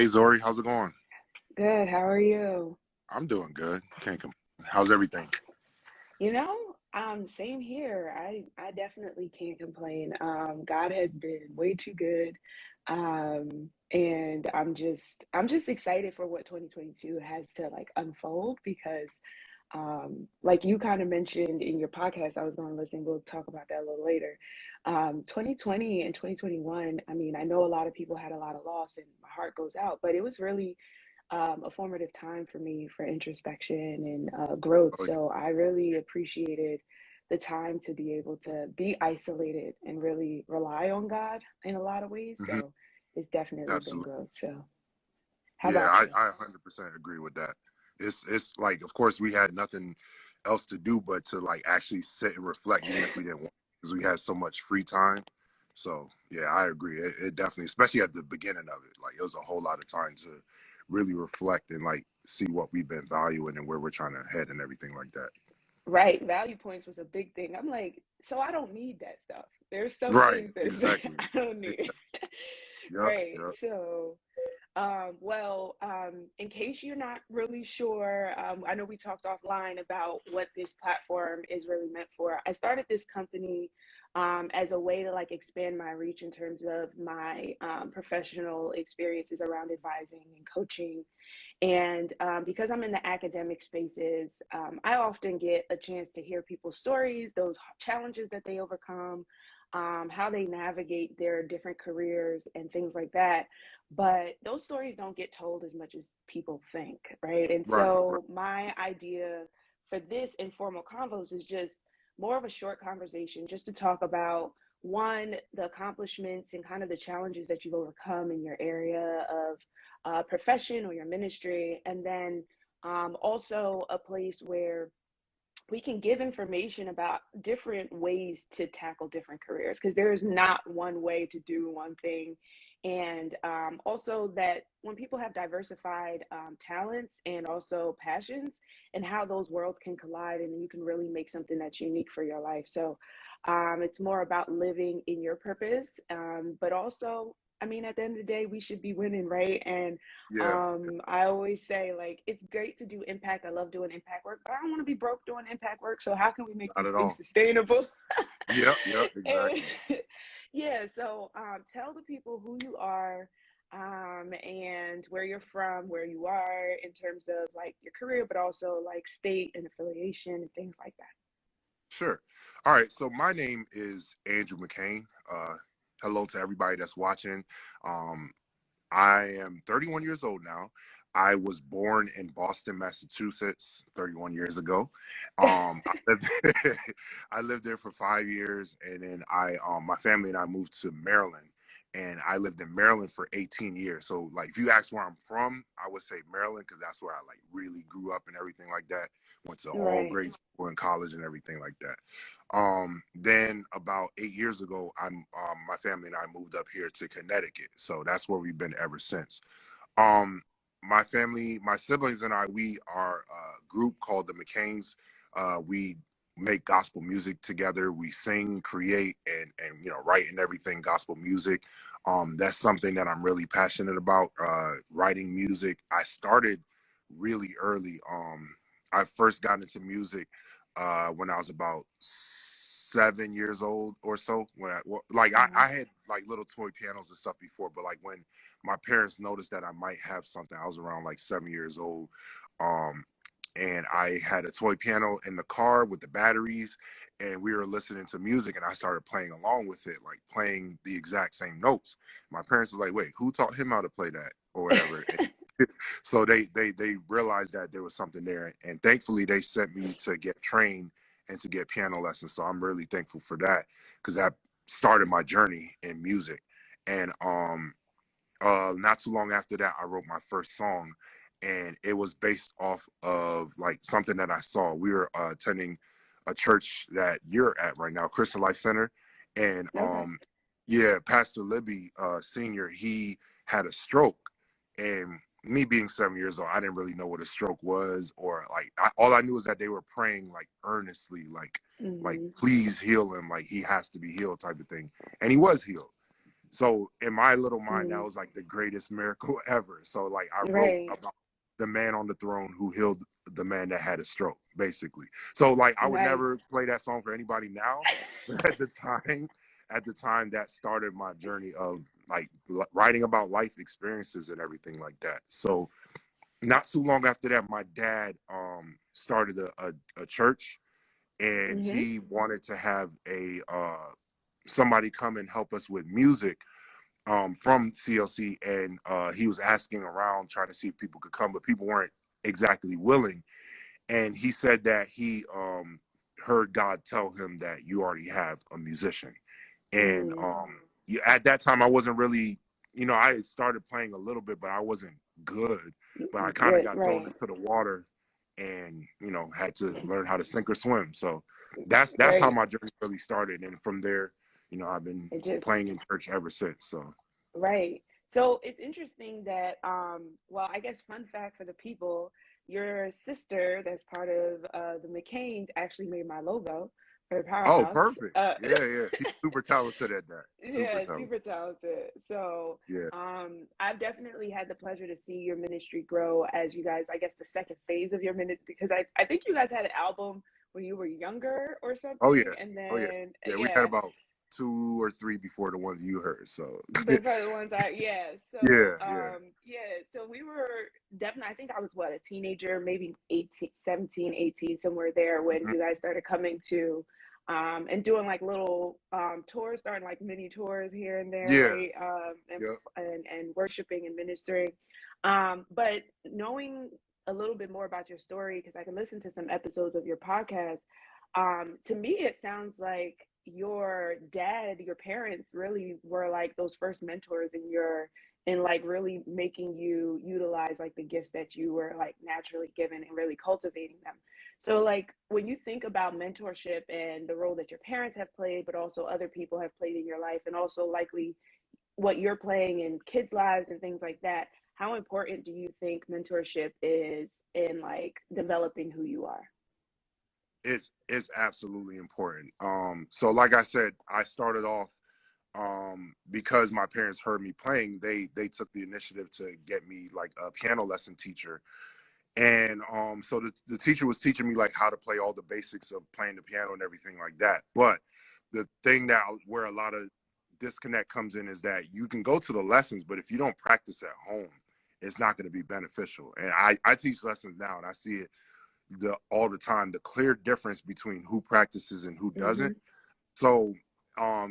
Hey Zori, how's it going? Good. How are you? I'm doing good. Can't complain. How's everything? Same here. I definitely can't complain. God has been way too good. And I'm just excited for what 2022 has to like unfold because like you kind of mentioned in your podcast, I was going to listen, we'll talk about that a little later. 2020 and 2021, I mean, I know a lot of people had a lot of loss and my heart goes out, but it was really a formative time for me for introspection and growth. Oh, So I really appreciated the time to be able to be isolated and really rely on God in a lot of ways. hmm So it's definitely been absolutely. growth. So how Yeah, about you? I 100% agree with that. It's like, of course, we had nothing else to do but to like actually sit and reflect, even if we didn't want, because we had so much free time. So yeah, I agree. It definitely, especially at the beginning of it, like it was a whole lot of time to really reflect and like see what we've been valuing and where we're trying to head and everything like that. Right. Value points was a big thing. I'm like, so I don't need that stuff. There's some Right. things that Exactly. I don't need. Yep. Right. Yep. So in case you're not really sure, I know we talked offline about what this platform is really meant for. I started this company as a way to like expand my reach in terms of my professional experiences around advising and coaching. And because I'm in the academic spaces, I often get a chance to hear people's stories, those challenges that they overcome, how they navigate their different careers and things like that. But those stories don't get told as much as people think, right? And Right. Right. so my idea for this informal convos is just more of a short conversation just to talk about one, the accomplishments and kind of the challenges that you've overcome in your area of profession or your ministry, and then also a place where we can give information about different ways to tackle different careers because there is not one way to do one thing. And also that when people have diversified talents and also passions and how those worlds can collide and you can really make something that's unique for your life. So it's more about living in your purpose, but also I mean, at the end of the day, we should be winning, right? And Yeah. I always say, like, it's great to do impact. I love doing impact work, but I don't want to be broke doing impact work. So how can we make Not these at things all. sustainable? Yep. Yep. And Exactly. yeah, so tell the people who you are and where you're from, where you are in terms of like your career, but also like state and affiliation and things like that. Sure. All right. So my name is Andrew McKain. Hello to everybody that's watching. Um, I am 31 years old now. I was born in Boston, Massachusetts, 31 years ago. I lived, I lived there for 5 years, and then my family and I moved to Maryland, and I lived in Maryland for 18 years. So, like, if you ask where I'm from, I would say Maryland because that's where I like really grew up and everything like that. Went to all Right. grade school and college and everything like that. Then about 8 years ago, my family and I moved up here to Connecticut. So that's where we've been ever since. Um, my family, my siblings and I, we are a group called the McKains. We make gospel music together. We sing, create, and write and everything gospel music. That's something that I'm really passionate about. Writing music. I started really early. I first got into music when I was about 7 years old or so. When Mhm. I had like little toy pianos and stuff before, but like when my parents noticed that I might have something, I was around like 7 years old. Um, and I had a toy piano in the car with the batteries, and we were listening to music, and I started playing along with it, like playing the exact same notes. My parents were like, "Wait, who taught him how to play that?" or whatever. So they realized that there was something there, and thankfully they sent me to get trained and to get piano lessons. So I'm really thankful for that because that started my journey in music. And not too long after that, I wrote my first song, and it was based off of like something that I saw. We were attending a church that you're at right now, Christian Life Center, and Okay. yeah, Pastor Libby Senior, he had a stroke, and me being 7 years old, I didn't really know what a stroke was, or like all I knew is that they were praying like earnestly, like Hmm. please heal him, like he has to be healed, type of thing, and he was healed. So in my little mind, that Mm. was like the greatest miracle ever. So like I wrote Right. about the man on the throne who healed the man that had a stroke, basically. So like I would Nice. never play that song for anybody now, but at the time that started my journey of like writing about life experiences and everything like that. So not too long after that, my dad started a church, and Mm-hmm. he wanted to have a somebody come and help us with music from CLC, and he was asking around trying to see if people could come, but people weren't exactly willing. And he said that he heard God tell him that you already have a musician. And Mm. at that time, I wasn't really, I had started playing a little bit, but I wasn't good. But I kind of Good. got thrown Right. into the water, and had to learn how to sink or swim. So that's how Right. my journey really started, and from there, I've been It just playing in church ever since. So. right. So it's interesting that, well, I guess fun fact for the people, your sister that's part of the McKains actually made my logo for Oh, Powerhouse. perfect. Yeah, yeah. She's super talented at that. Super Yeah, talented. super talented. So, Yeah. I've definitely had the pleasure to see your ministry grow as you guys, I guess, the second phase of your ministry, because I think you guys had an album when you were younger or Oh something, yeah. and Oh yeah. then Yeah. We had yeah, about 2 or 3 before the ones you heard. So. before the ones I yeah. So Yeah. Yeah. yeah, so we were definitely, I think I was what, a teenager, maybe 18, 17, 18, somewhere there when Mhm. you guys started coming to and doing like little tours, starting like mini tours here and there, Yeah. right? Yeah. And worshiping and ministering. But knowing a little bit more about your story, because I can listen to some episodes of your podcast, to me it sounds like your dad, your parents really were like those first mentors in your in like really making you utilize like the gifts that you were like naturally given and really cultivating them. So like when you think about mentorship and the role that your parents have played, but also other people have played in your life, and also likely what you're playing in kids' lives and things like that, how important do you think mentorship is in like developing who you are? It's absolutely important. So like I said, I started off because my parents heard me playing. They took the initiative to get me like a piano lesson teacher. And so the teacher was teaching me like how to play all the basics of playing the piano and everything like that. But the thing that where a lot of disconnect comes in is that you can go to the lessons, but if you don't practice at home, it's not going to be beneficial. And I teach lessons now, and I see it all the time, the clear difference between who practices and who Mm-hmm. doesn't. So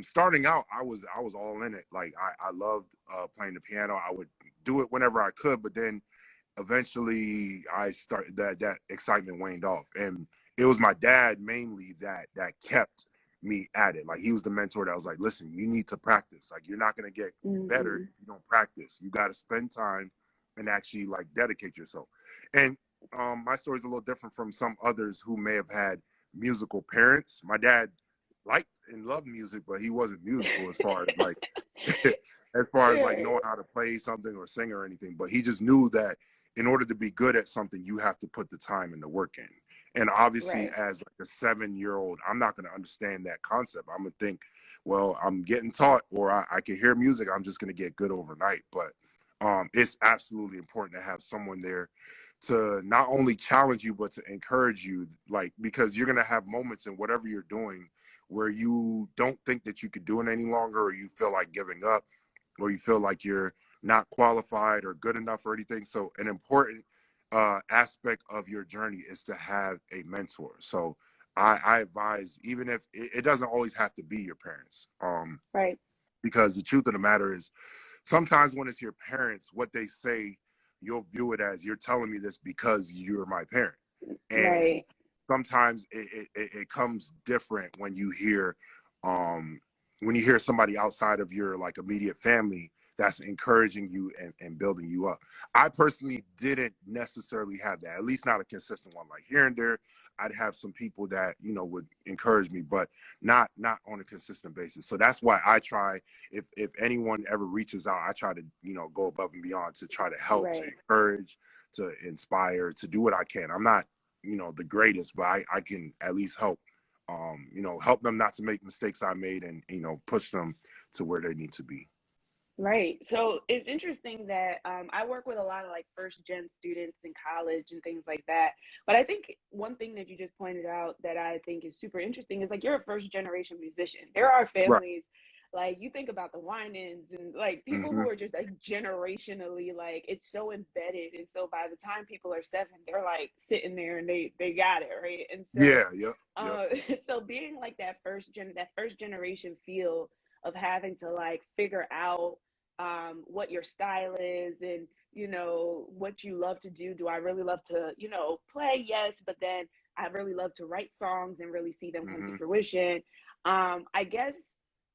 starting out, I was all in it. Like I loved playing the piano. I would do it whenever I could, but then eventually I started that excitement waned off, and it was my dad mainly that kept me at it. Like he was the mentor that was like, listen, you need to practice. Like you're not going to get better Mm-hmm. if you don't practice. You got to spend time and actually like dedicate yourself. And my story is a little different from some others who may have had musical parents. My dad liked and loved music, but he wasn't musical as far as like as far as like Sure. knowing how to play something or sing or anything. But he just knew that in order to be good at something, you have to put the time and the work in. And obviously, Right. as like a 7-year-old, I'm not going to understand that concept. I'm going to think, well, I'm getting taught, or I can hear music. I'm just going to get good overnight. But it's absolutely important to have someone there to not only challenge you, but to encourage you, like, because you're going to have moments in whatever you're doing where you don't think that you could do it any longer, or you feel like giving up, or you feel like you're not qualified or good enough or anything. So an important aspect of your journey is to have a mentor. So I advise, even if it doesn't always have to be your parents, Right. because the truth of the matter is sometimes when it's your parents, what they say, you'll view it as you're telling me this because you're my parent. And Right. sometimes it comes different um, when you hear somebody outside of your like immediate family that's encouraging you and building you up. I personally didn't necessarily have that, at least not a consistent one. Like here and there, I'd have some people that would encourage me, but not on a consistent basis. So that's why I try, if anyone ever reaches out, I try to go above and beyond to try to help, to Right. encourage, to inspire, to do what I can. I'm not the greatest, but I can at least help help them not to make mistakes I made, and push them to where they need to be. Right. So it's interesting that I work with a lot of like first gen students in college and things like that. But I think one thing that you just pointed out that I think is super interesting is like you're a first generation musician. There are Right. families like you think about the Winans and like people Hmm. who are just like generationally like it's so embedded. And so by the time people are seven, they're like sitting there and they got it, right? And so Yeah. Yep. Yep. uh so being like that first generation feel of having to like figure out what your style is and what you love to do. Do I really love to play? Yes, but then I really love to write songs and really see them come to Hmm. fruition. I guess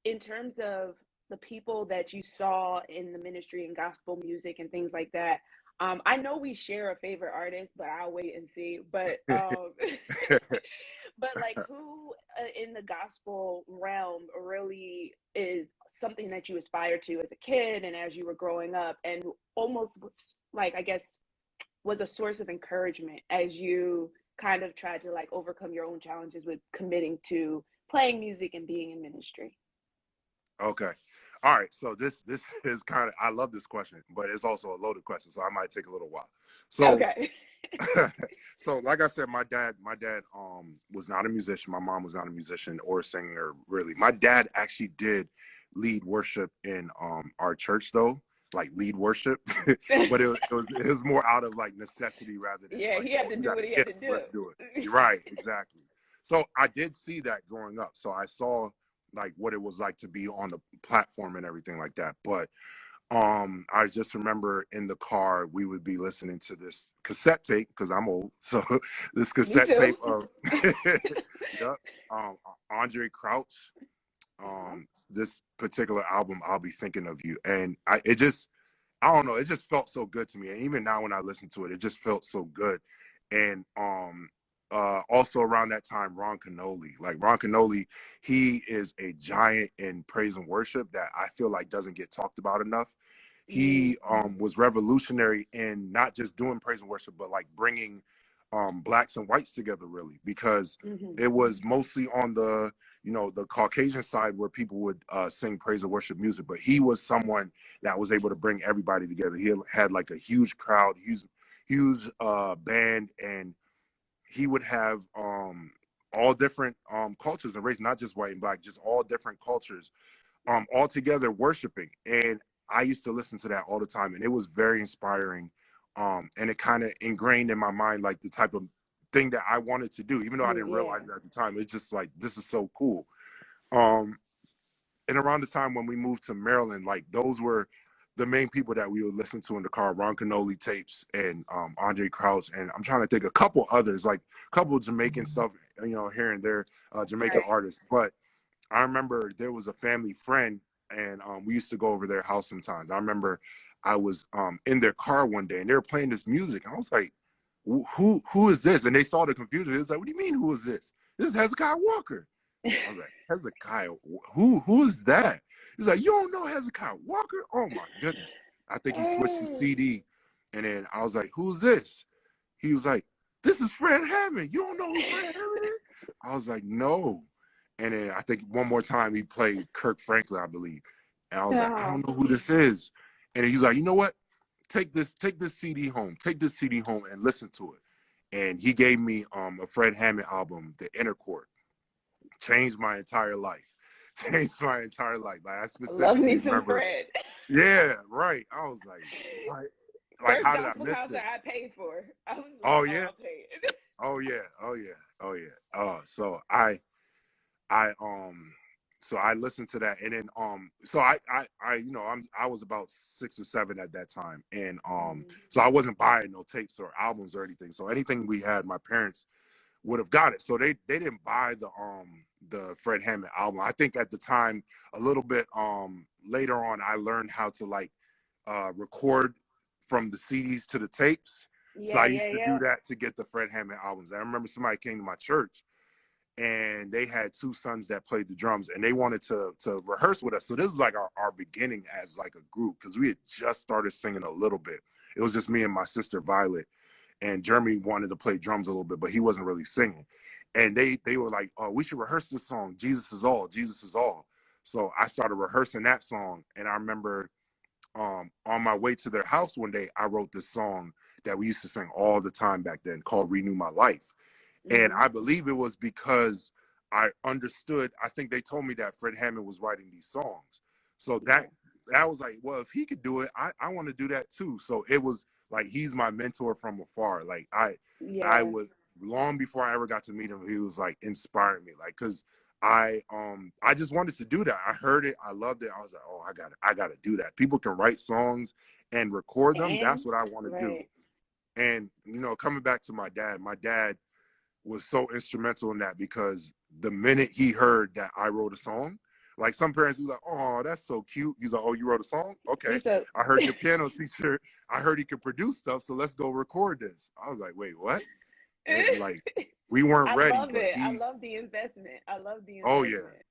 in terms of the people that you saw in the ministry and gospel music and things like that, I know we share a favorite artist, but I'll wait and see. But but like who in the gospel realm really is something that you aspired to as a kid and as you were growing up, and almost like I guess was a source of encouragement as you kind of tried to like overcome your own challenges with committing to playing music and being in ministry. Okay. All right. So this is kind of, I love this question, but it's also a loaded question, so I might take a little while. So Okay. so like I said, my dad was not a musician. My mom was not a musician or a singer really. My dad actually did lead worship in our church though, like lead worship. But it was more out of like necessity rather than Yeah, like, he had oh, to you do got what a he had to gift, let's do. do it. You're right, exactly. So I did see that growing up. So I saw like what it was like to be on the platform and everything like that. But I just remember in the car we would be listening to this cassette tape because I'm old. So this Me cassette tape too. of yeah, Andre Crouch. Uh-huh. This particular album, I'll be thinking of you, and I don't know, it just felt so good to me. And even now when I listen to it, it just felt so good. And also around that time, Ron Canoli. Like Ron Canoli, he is a giant in praise and worship that I feel like doesn't get talked about enough. Mm, He was revolutionary in not just doing praise and worship, but like bringing blacks and whites together really, because hmm it was mostly on the Caucasian side where people would sing praise and worship music, but he was someone that was able to bring everybody together. He had like a huge crowd, huge band, and he would have all different cultures and race, not just white and black, just all different cultures all together worshiping. And I used to listen to that all the time, and it was very inspiring. And it kind of ingrained in my mind like the type of thing that I wanted to do, even though I didn't yeah. realize it at the time. It's just like, this is so cool. Um, and around the time when we moved to Maryland, like those were the main people that we would listen to in the car: Ron Canoli tapes and Andre Crouch, and I'm trying to think a couple others, like a couple of Jamaican stuff, here and there, Jamaican Right. artists. But I remember there was a family friend, and we used to go over their house sometimes. I remember I was in their car one day, and they were playing this music. I was like, who is this? And they saw the confusion. It was like, what do you mean, who is this? This is Hezekiah Walker. I was like, Hezekiah, who is that? He's like, you don't know Hezekiah Walker? Oh my goodness. I think he switched to Oh. CD. And then I was like, who's this? He was like, this is Fred Hammond. You don't know who Fred Hammond is? I was like, no. And then I think one more time he played Kirk Franklin, I believe. And I was like, I Oh. don't know who this is. And he's like, you know what? Take this CD home. Take this CD home and listen to it. And he gave me a Fred Hammond album, The Inner Court. Changed my entire life. Changed my entire life. Like I Love specifically me some remember, Fred. yeah, right. I was like, what? Like, First how did I gospel miss concert I this? paid for. I was like, Oh oh, yeah. I'll pay it. Oh yeah. Oh yeah. Oh yeah. So I listened to that, and then so I was about 6 or 7 at that time, and Mhm. so I wasn't buying no tapes or albums or anything. So anything we had, my parents would have got it. So they didn't buy the Fred Hammond album. I think at the time, a little bit later on, I learned how to like record from the CDs to the tapes. So I Yeah, yeah, used to do yeah. that to get the Fred Hammond albums. I remember somebody came to my church, and they had 2 sons that played the drums, and they wanted to rehearse with us. So this is like our beginning as like a group, because we had just started singing a little bit. It was just me and my sister Violet, and Jeremy wanted to play drums a little bit, but he wasn't really singing. And they were like, oh, we should rehearse this song, Jesus is All, Jesus is All. So I started rehearsing that song, and I remember on my way to their house one day, I wrote this song that we used to sing all the time back then called Renew My Life. And Mm-hmm. I believe it was because I understood, I think they told me that Fred Hammond was writing these songs. So Yeah. that was like, well, if he could do it, I want to do that too. So it was like, he's my mentor from afar. Like I Yeah. would, long before I ever got to meet him, he was like inspiring me. Like, cause I just wanted to do that. I heard it, I loved it. I was like, oh, I gotta do that. People can write songs and record them. And That's what I want to do. right. And coming back to my dad was so instrumental in that, because the minute he heard that I wrote a song, like some parents be like, oh, that's so cute. He's like, oh, you wrote a song? Okay. You so I heard your piano teacher, I heard he could produce stuff, so let's go record this. I was like, wait, what? And like, we weren't I ready, love but it. I love the investment. I love the oh yeah, investment.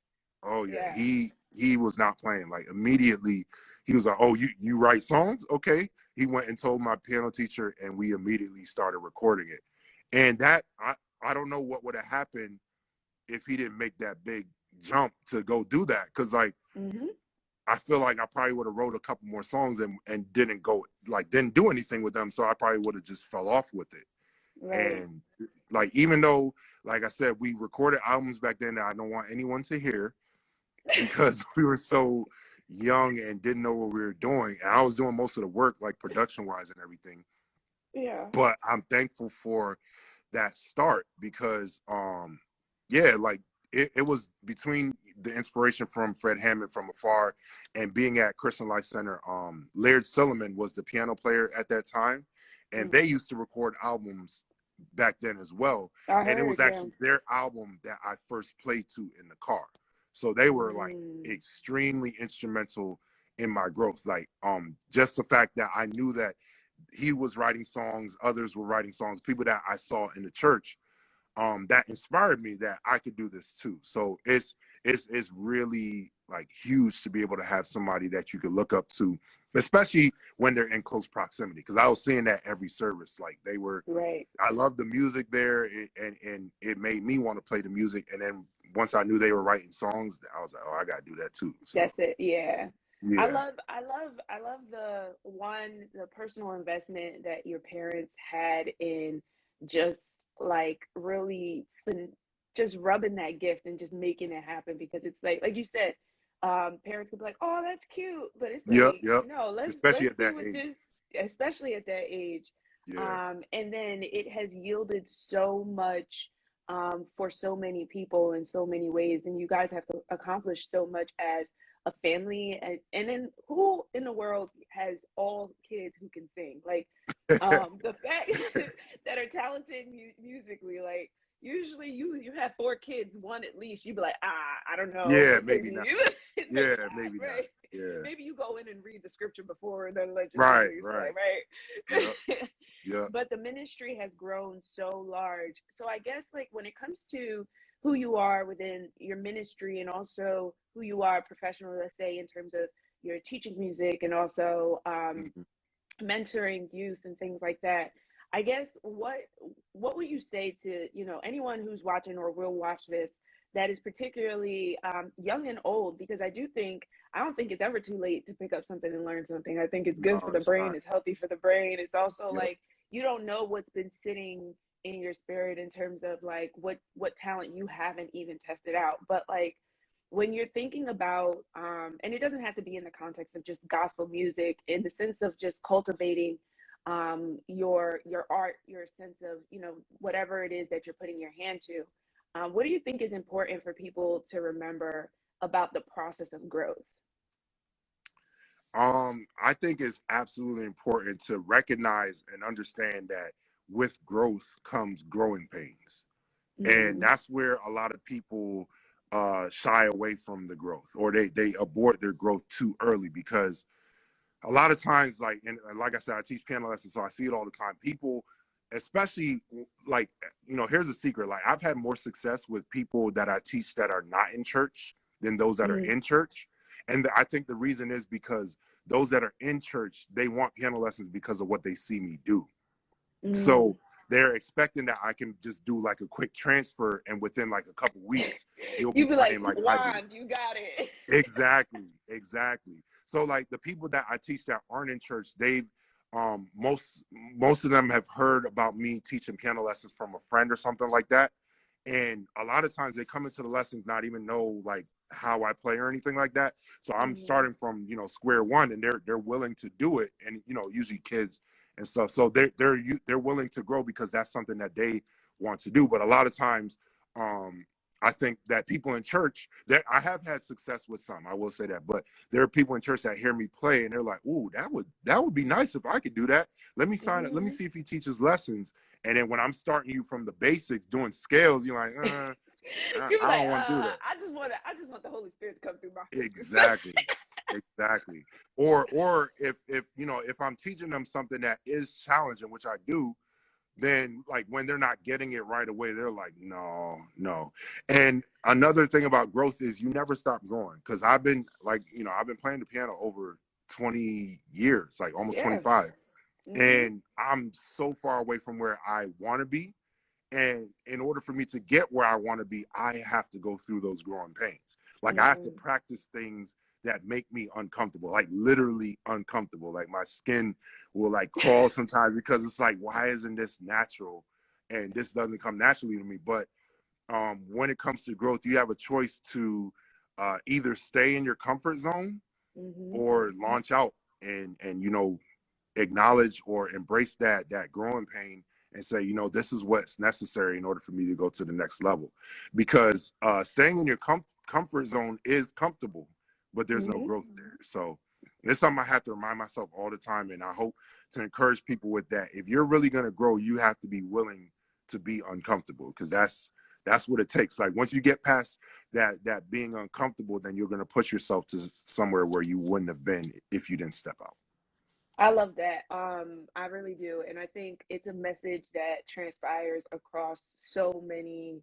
oh yeah. Yeah. He was not playing. Like immediately he was like, oh, you write songs? Okay. He went and told my piano teacher, and we immediately started recording it. And that I don't know what would have happened if he didn't make that big jump to go do that. Cause like Mm-hmm. I feel like I probably would have wrote a couple more songs and didn't do anything with them. So I probably would have just fell off with it. Right. And like, even though, like I said, we recorded albums back then that I don't want anyone to hear, because we were so young and didn't know what we were doing. And I was doing most of the work, like production wise and everything. Yeah. But I'm thankful for that start, because yeah, like it was between the inspiration from Fred Hammond from afar and being at Christian Life Center. Laird Silliman was the piano player at that time, and they Mm. used to record albums back then as well. I And it heard, was yeah. actually their album that I first played to in the car. So they were like Mm. extremely instrumental in my growth. Like just the fact that I knew that he was writing songs, others were writing songs, people that I saw in the church, that inspired me that I could do this too. So it's really like huge to be able to have somebody that you could look up to, especially when they're in close proximity. Because I was seeing that every service, like they were. Right. I loved the music there, and it made me want to play the music. And then once I knew they were writing songs, I was like, oh, I gotta do that too. So That's it. Yeah. yeah, I love the personal investment that your parents had in just like really just rubbing that gift and just making it happen, because it's like you said, parents could be like, oh, that's cute, but it's yep, like, yep. no, Especially let's at see that what age. this, especially at that age. Yeah. And then it has yielded so much for so many people in so many ways, and you guys have accomplished so much as a family. And then who in the world has all kids who can sing? Like the fact that are talented musically, like usually you have four kids, one at least, you'd be like, I don't know, Yeah, maybe maybe not. maybe Yeah, not, maybe not. right? Yeah. Maybe you go in and read the scripture before and then let your Right, siblings play, right. Yep, right? yep. But the ministry has grown so large. So I guess like when it comes to who you are within your ministry and also who you are professionally, let's say in terms of your teaching music and also Mhm. mentoring youth and things like that, I guess what would you say to anyone who's watching or will watch this that is particularly young and old? Because I don't think it's ever too late to pick up something and learn something. I think it's good No, for the it's brain, not. it's healthy for the brain. It's also Yep. like you don't know what's been sitting in your spirit in terms of like what talent you haven't even tested out. But like when you're thinking about and it doesn't have to be in the context of just gospel music, in the sense of just cultivating your art, your sense of whatever it is that you're putting your hand to, what do you think is important for people to remember about the process of growth? I think it's absolutely important to recognize and understand that with growth comes growing pains. And Mm-hmm. that's where a lot of people shy away from the growth, or they abort their growth too early, because a lot of times, like, and like I said, I teach piano lessons, so I see it all the time. People, especially like, here's a secret. Like, I've had more success with people that I teach that are not in church than those that are Mm-hmm. in church. And I think the reason is because those that are in church, they want piano lessons because of what they see me do. Mm. So they're expecting that I can just do like a quick transfer, and within like a couple weeks, you'll be You'd be like, playing like I do. wand, you got it. Exactly, exactly. So like the people that I teach that aren't in church, they've most of them have heard about me teaching piano lessons from a friend or something like that. And a lot of times they come into the lessons not even know like how I play or anything like that. So I'm Mm-hmm. starting from, square one, and they're willing to do it. And usually kids and stuff. So they're willing to grow because that's something that they want to do. But a lot of times, I think that people in church, that I have had success with some, I will say that, but there are people in church that hear me play and they're like, "Ooh, that would be nice if I could do that. Let me sign it. Let me Mm-hmm. see if he teaches lessons." And then when I'm starting you from the basics, doing scales, you're like, You're I like, don't want to do that. I just want the Holy Spirit to come through my fingers. Exactly. Exactly. Or if I'm teaching them something that is challenging, which I do, then like when they're not getting it right away, they're like, no, no. And another thing about growth is you never stop growing. Because I've been playing the piano over 20 years, like almost Yeah. 25. Mm-hmm. And I'm so far away from where I want to be. And in order for me to get where I want to be, I have to go through those growing pains. Like I have to Mm-hmm. practice things that make me uncomfortable, like literally uncomfortable. Like my skin will like crawl sometimes because it's like, why isn't this natural? And this doesn't come naturally to me. But when it comes to growth, you have a choice to either stay in your comfort zone Mm-hmm. or launch out and acknowledge or embrace that growing pain and say, this is what's necessary in order for me to go to the next level. Because staying in your comfort zone is comfortable, but there's no Mm-hmm. growth there. So it's something I have to remind myself all the time. And I hope to encourage people with that. If you're really going to grow, you have to be willing to be uncomfortable, because that's what it takes. Like once you get past that being uncomfortable, then you're going to push yourself to somewhere where you wouldn't have been if you didn't step out. I love that. I really do. And I think it's a message that transpires across so many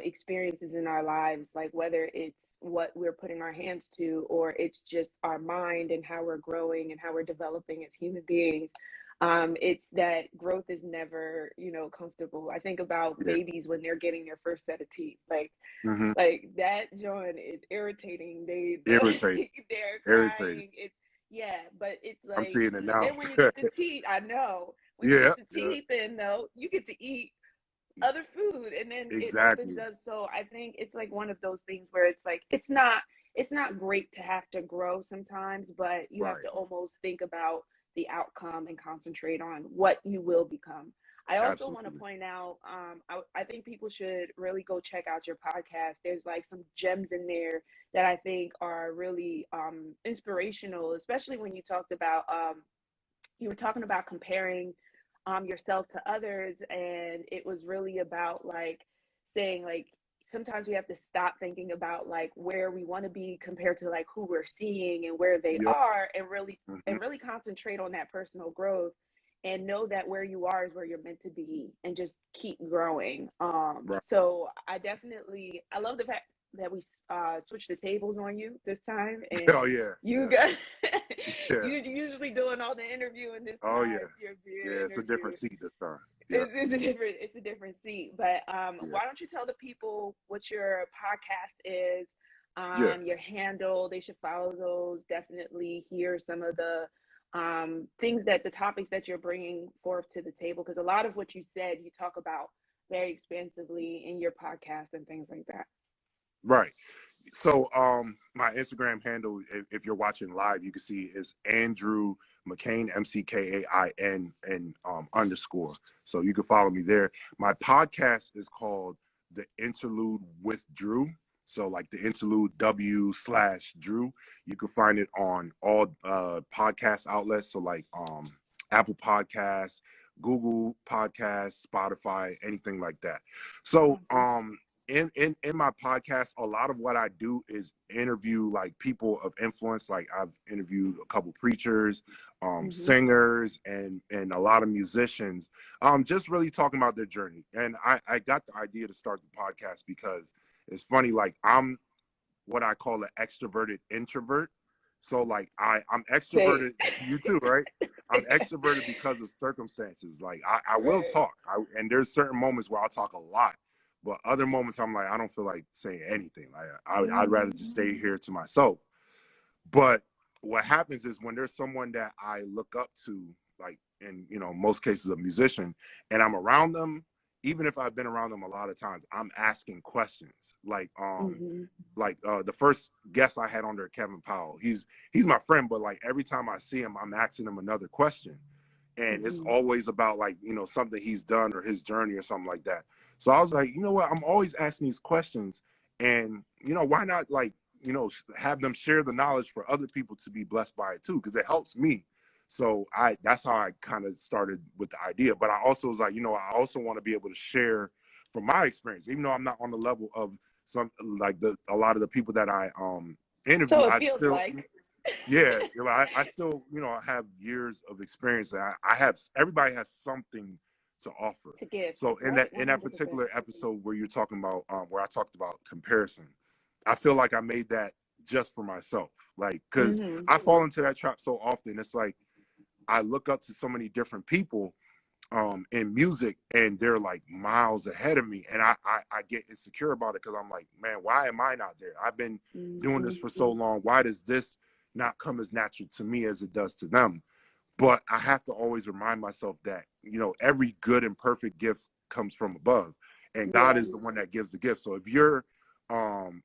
experiences in our lives, like whether it's what we're putting our hands to or it's just our mind and how we're growing and how we're developing as human beings. It's that growth is never, comfortable. I think about Yeah. babies when they're getting their first set of teeth. Hmm. Like that joint is irritating. Irritating. They're Irritating. crying. Yeah, but it's I'm like seeing it now. then when you get the teeth, I know when you Yeah. get the Yeah. teeth in though, you get to eat other food and then it opens Exactly. up. So I think it's like one of those things where it's like it's not great to have to grow sometimes, but you have Right. to almost think about the outcome and concentrate on what you will become. I also want to Absolutely. point out, I think people should really go check out your podcast. There's like some gems in there that I think are really inspirational, especially when you were talking about comparing yourself to others, and it was really about like saying like sometimes we have to stop thinking about like where we want to be compared to like who we're seeing and where they Yep. are, Hmm. and really concentrate on that personal growth and know that where you are is where you're meant to be and just keep growing. Right. So I love the fact that we switched the tables on you this time, Oh and yeah. you Yeah. got Yeah. you're usually doing all the interviewing this Oh yeah. time. You're being Yeah. It's a different interviewed. seat this time. Yeah. It's a different seat. But Yeah. why don't you tell the people what your podcast is, Yeah. your handle? They should follow those. Definitely hear some of the things that the topics that you're bringing forth to the table, because a lot of what you said you talk about very expansively in your podcast and things like that. Right. So my Instagram handle, if you're watching live, you can see is Andrew McKain, McKain, and underscore. So you can follow me there. My podcast is called The Interlude with Drew. So like the interlude W/Drew. You can find it on all podcast outlets. So like Apple Podcasts, Google Podcasts, Spotify, anything like that. So Awesome. in my podcast, a lot of what I do is interview like people of influence. Like I've interviewed a couple preachers, Mm-hmm. singers, and a lot of musicians, just really talking about their journey. And I got the idea to start the podcast because it's funny, like I'm what I call an extroverted introvert. So like I'm Same. extroverted, you too, right? I'm extroverted because of circumstances. Like I will Right. talk, and there's certain moments where I'll talk a lot, but other moments I'm like I don't feel like saying anything. Like I'd rather Mm-hmm. just stay here to myself. But what happens is when there's someone that I look up to, like in, most cases a musician, and I'm around them, even if I've been around them a lot of times, I'm asking questions. Mm-hmm. The first guest I had on there, Kevin Powell, he's my friend, but like every time I see him, I'm asking him another question. And it's Mm-hmm. always about like, something he's done or his journey or something like that. So I was like, you know what, I'm always asking these questions, and why not, like, have them share the knowledge for other people to be blessed by it too, because it helps me. So that's how I kind of started with the idea. But I also was like, I also want to be able to share from my experience, even though I'm not on the level of some, like, a lot of the people that I interview. So it I feels still, like yeah, I still, I have years of experience. I have, everybody has something to offer. to give, So right? in that 100%. particular episode where you're talking about, where I talked about comparison, I feel like I made that just for myself, like, because Mm-hmm. I fall into that trap so often. It's like I look up to so many different people in music, and they're like miles ahead of me, and I get insecure about it, because I'm like, man, why am I not there? I've been doing Mm-hmm. this for so long. Why does this not come as natural to me as it does to them? But I have to always remind myself that, every good and perfect gift comes from above, and God Yeah. is the one that gives the gift. So if you're um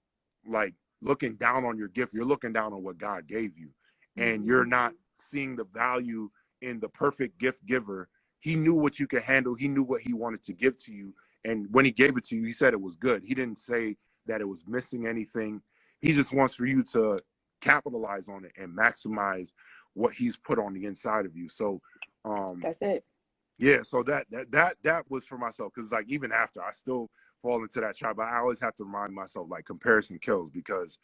like looking down on your gift, you're looking down on what God gave you, and Mm-hmm. you're not seeing the value in the perfect gift giver. He knew what you could handle. He knew what he wanted to give to you. And when he gave it to you, he said it was good. He didn't say that it was missing anything. He just wants for you to capitalize on it and maximize what he's put on the inside of you. So That's it. yeah, so that was for myself, because like even after, I still fall into that trap. But I always have to remind myself, like, comparison kills, because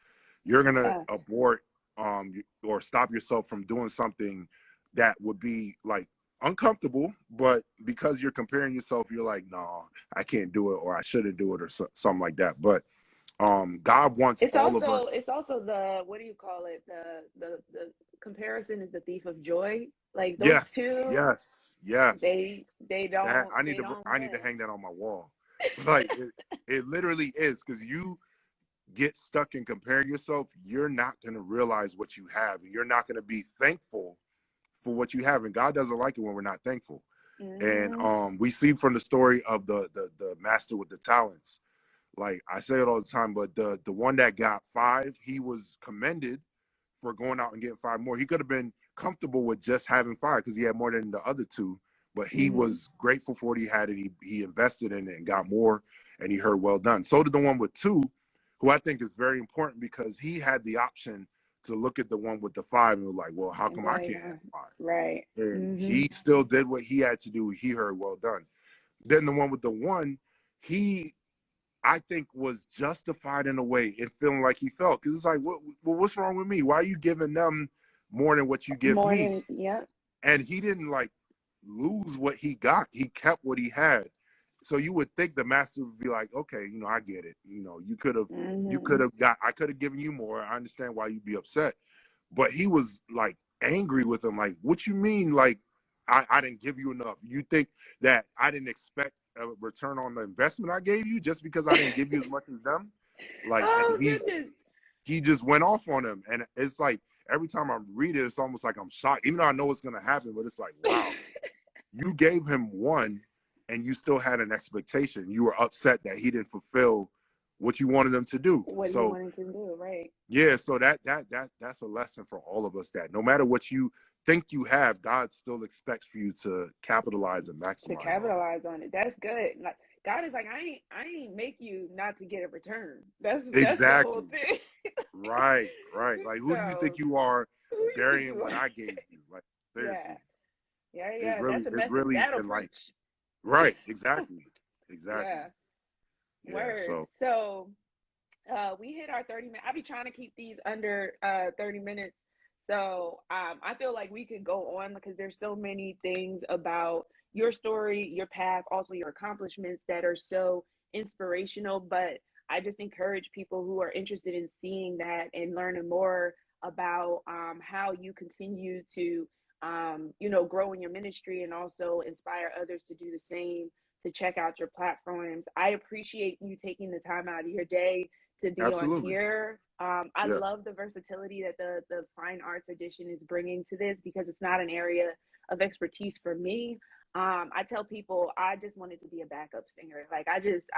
you're gonna Yeah. abort or stop yourself from doing something that would be like uncomfortable, but because you're comparing yourself, you're like, no, I can't do it, or I shouldn't do it, or something like that. But God wants all of us. It's also the, what do you call it? The comparison is the thief of joy. Like those Yes, two, yes, yes. they That don't they don't I need to blend. hang that on my wall. Like it literally is, because you get stuck in comparing yourself, you're not going to realize what you have, and you're not going to be thankful for what you have. And God doesn't like it when we're not thankful. And Mm-hmm. we see from the story of the master with the talents, like I say it all the time, but the one that got five, he was commended for going out and getting five more. He could have been comfortable with just having five because he had more than the other two, but he Mm-hmm. was grateful for what he had, and he invested in it and got more, and he heard well done. So did the one with two, who I think is very important, because he had the option to look at the one with the five and was like, well, how And come be I like, can't have five? right. And Mm-hmm. he still did what he had to do. He heard well done. Then the one with the one, he, I think, was justified in a way in feeling like he felt, because it's like, what's wrong with me? Why are you giving them more than what you give More me? than, yep. And he didn't like lose what he got. He kept what he had. So you would think the master would be like, okay, I get it. You Mm-hmm. could have got, I could have given you more. I understand why you'd be upset. But he was like angry with him. Like, what you mean? Like, I didn't give you enough. You think that I didn't expect a return on the investment I gave you just because I didn't give you as much as them? Like, and Oh goodness. he just went off on him. And it's like every time I read it, it's almost like I'm shocked, even though I know what's gonna happen, but it's like, wow, you gave him one and you still had an expectation. You were upset that he didn't fulfill what you wanted him to do. What he So wanted to do, right? yeah, so that's a lesson for all of us, that no matter what you think you have, God still expects for you to capitalize and To maximize on it. capitalize on it. That's good. Like God is like, I ain't make you not to get a return. That's the whole Exactly. thing. Right, right. Like, who do you think So you are who do you think burying you what are? I gave you? Like, Yeah. seriously. Yeah, It's yeah. really, That's a it's message. really, That'll and like, preach. right, exactly. Exactly. Yeah. Yeah. Word. So So we hit our 30 minutes. I be trying to keep these under 30 minutes. So I feel like we could go on because there's so many things about your story, your path, also your accomplishments that are so inspirational. But I just encourage people who are interested in seeing that and learning more about how you continue to, grow in your ministry and also inspire others to do the same, to check out your platforms. I appreciate you taking the time out of your day to be on Absolutely. here. I Yeah. love the versatility that the fine arts edition is bringing to this, because it's not an area of expertise for me. I tell people I just wanted to be a backup singer. Like I just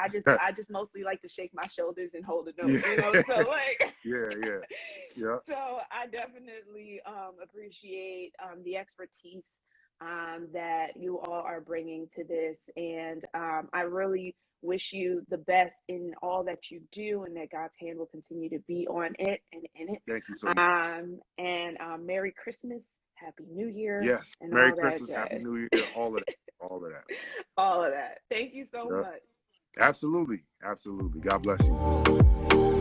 mostly like to shake my shoulders and hold a note, Yeah. you know. So like, Yeah. so I definitely appreciate the expertise that you all are bringing to this, and I really wish you the best in all that you do, and that God's hand will continue to be on it and in it. Thank you so much. And Merry Christmas, Happy New Year, Yes. and Merry all that Christmas, Happy jazz. New Year, all of that. All of that. All of that. Thank you so Yeah. much. Absolutely. Absolutely. God bless you.